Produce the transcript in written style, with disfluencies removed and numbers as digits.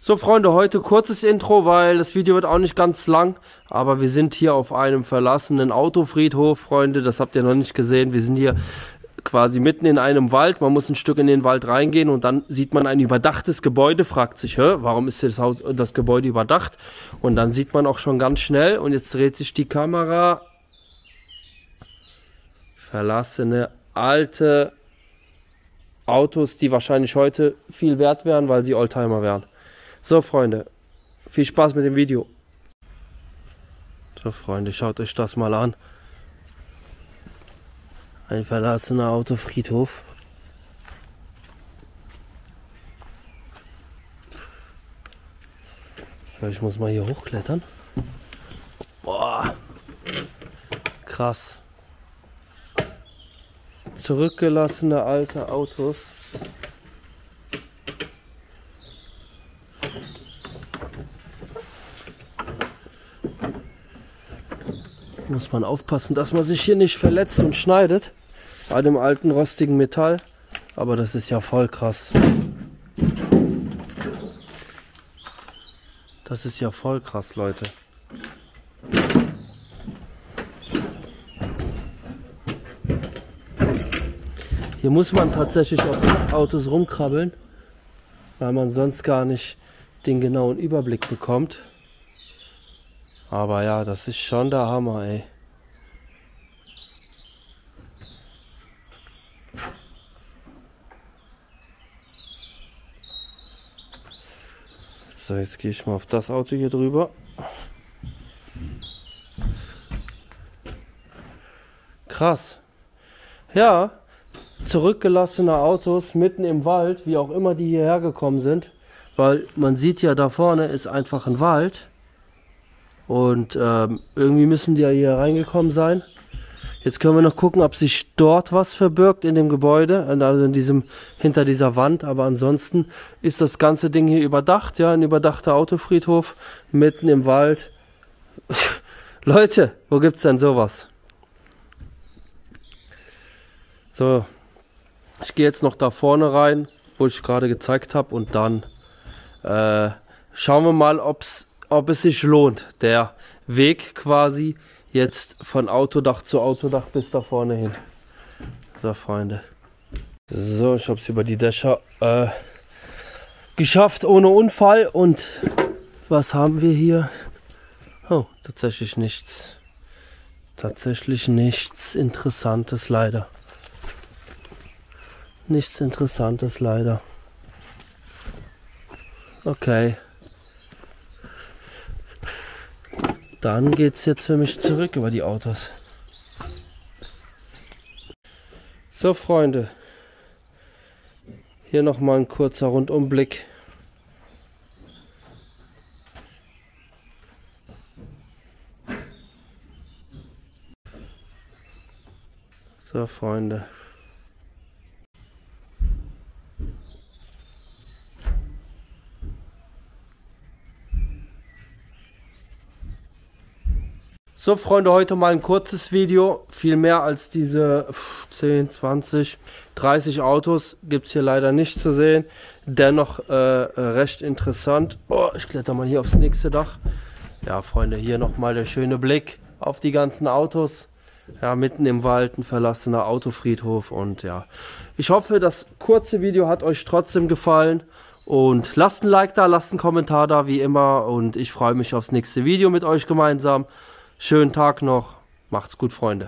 So Freunde, heute kurzes Intro, weil das Video wird auch nicht ganz lang, aber wir sind hier auf einem verlassenen Autofriedhof, Freunde, das habt ihr noch nicht gesehen. Wir sind hier quasi mitten in einem Wald, man muss ein Stück in den Wald reingehen und dann sieht man ein überdachtes Gebäude, fragt sich, warum ist das Gebäude überdacht? Und dann sieht man auch schon ganz schnell, und jetzt dreht sich die Kamera, verlassene alte Autos, die wahrscheinlich heute viel wert wären, weil sie Oldtimer wären. So Freunde, viel Spaß mit dem Video. So Freunde, schaut euch das mal an. Ein verlassener Autofriedhof. So, ich muss mal hier hochklettern. Boah, krass. Zurückgelassene alte Autos. Muss man aufpassen, dass man sich hier nicht verletzt und schneidet bei dem alten rostigen Metall. Aber das ist ja voll krass. Das ist ja voll krass, Leute. Hier muss man tatsächlich auf den Autos rumkrabbeln, weil man sonst gar nicht den genauen Überblick bekommt. Aber ja, das ist schon der Hammer, ey. So, jetzt gehe ich mal auf das Auto hier drüber. Krass. Ja, zurückgelassene Autos mitten im Wald, wie auch immer die hierher gekommen sind. Weil man sieht ja, da vorne ist einfach ein Wald. Und irgendwie müssen die ja hier reingekommen sein. Jetzt können wir noch gucken, ob sich dort was verbirgt in dem Gebäude, also hinter dieser Wand. Aber ansonsten ist das ganze Ding hier überdacht, ja, ein überdachter Autofriedhof mitten im Wald. Leute, wo gibt's denn sowas? So, ich gehe jetzt noch da vorne rein, wo ich gerade gezeigt habe, und dann schauen wir mal, ob es sich lohnt, der Weg quasi jetzt von Autodach zu Autodach bis da vorne hin. So Freunde. So, ich habe es über die Dächer geschafft ohne Unfall. Und was haben wir hier? Oh, tatsächlich nichts. Tatsächlich nichts Interessantes leider. Nichts Interessantes leider. Okay. Dann geht es jetzt für mich zurück über die Autos. So Freunde, hier nochmal ein kurzer Rundumblick. So Freunde. So Freunde, heute mal ein kurzes Video. Viel mehr als diese 10, 20, 30 Autos gibt es hier leider nicht zu sehen. Dennoch recht interessant. Oh, ich kletter mal hier aufs nächste Dach. Ja Freunde, hier nochmal der schöne Blick auf die ganzen Autos. Ja, mitten im Wald ein verlassener Autofriedhof. Und ja, ich hoffe, das kurze Video hat euch trotzdem gefallen. Und lasst ein Like da, lasst einen Kommentar da, wie immer. Und ich freue mich aufs nächste Video mit euch gemeinsam. Schönen Tag noch. Macht's gut, Freunde.